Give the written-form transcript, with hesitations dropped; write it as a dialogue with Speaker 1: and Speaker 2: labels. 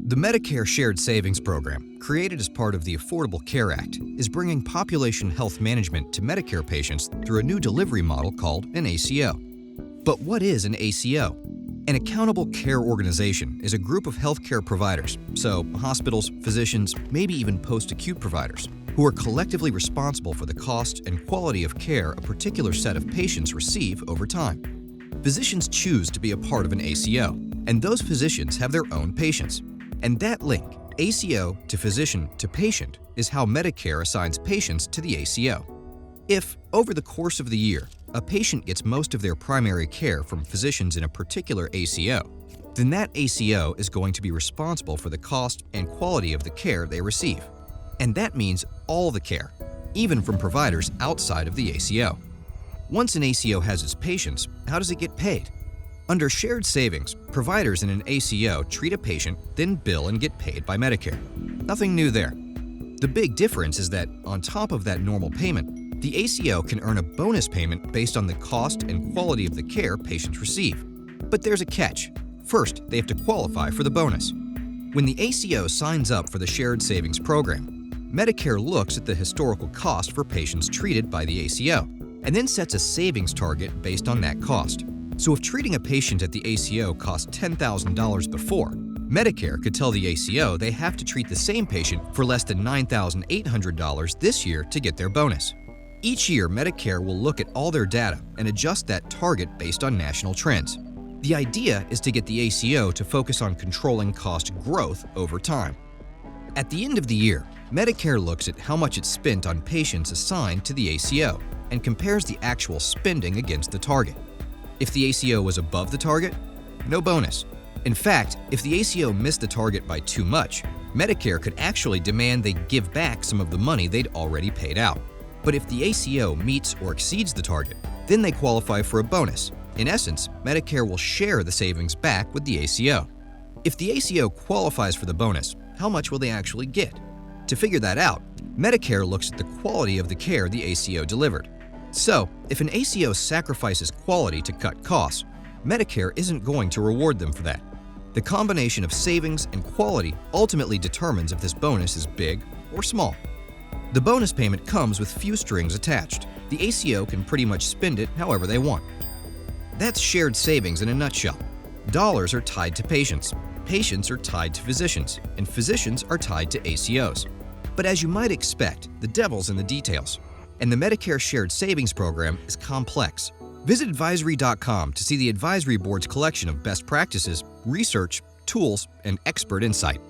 Speaker 1: The Medicare Shared Savings Program, created as part of the Affordable Care Act, is bringing population health management to Medicare patients through a new delivery model called an ACO. But what is an ACO? An accountable care organization is a group of healthcare providers, so hospitals, physicians, maybe even post-acute providers, who are collectively responsible for the cost and quality of care a particular set of patients receive over time. Physicians choose to be a part of an ACO, and those physicians have their own patients. And that link, ACO to physician to patient, is how Medicare assigns patients to the ACO. If, over the course of the year, a patient gets most of their primary care from physicians in a particular ACO, then that ACO is going to be responsible for the cost and quality of the care they receive. And that means all the care, even from providers outside of the ACO. Once an ACO has its patients, how does it get paid? Under shared savings, providers in an ACO treat a patient, then bill and get paid by Medicare. Nothing new there. The big difference is that, on top of that normal payment, the ACO can earn a bonus payment based on the cost and quality of the care patients receive. But there's a catch. First, they have to qualify for the bonus. When the ACO signs up for the Shared Savings Program, Medicare looks at the historical cost for patients treated by the ACO, and then sets a savings target based on that cost. So if treating a patient at the ACO cost $10,000 before, Medicare could tell the ACO they have to treat the same patient for less than $9,800 this year to get their bonus. Each year, Medicare will look at all their data and adjust that target based on national trends. The idea is to get the ACO to focus on controlling cost growth over time. At the end of the year, Medicare looks at how much it spent on patients assigned to the ACO and compares the actual spending against the target. If the ACO was above the target, no bonus. In fact, if the ACO missed the target by too much, Medicare could actually demand they give back some of the money they'd already paid out. But if the ACO meets or exceeds the target, then they qualify for a bonus. In essence, Medicare will share the savings back with the ACO. If the ACO qualifies for the bonus, how much will they actually get? To figure that out, Medicare looks at the quality of the care the ACO delivered. So, if an ACO sacrifices quality to cut costs, Medicare isn't going to reward them for that. The combination of savings and quality ultimately determines if this bonus is big or small. The bonus payment comes with few strings attached. The ACO can pretty much spend it however they want. That's shared savings in a nutshell. Dollars are tied to patients, patients are tied to physicians, and physicians are tied to ACOs. But as you might expect, the devil's in the details. And the Medicare Shared Savings Program is complex. Visit advisory.com to see the Advisory Board's collection of best practices, research, tools, and expert insight.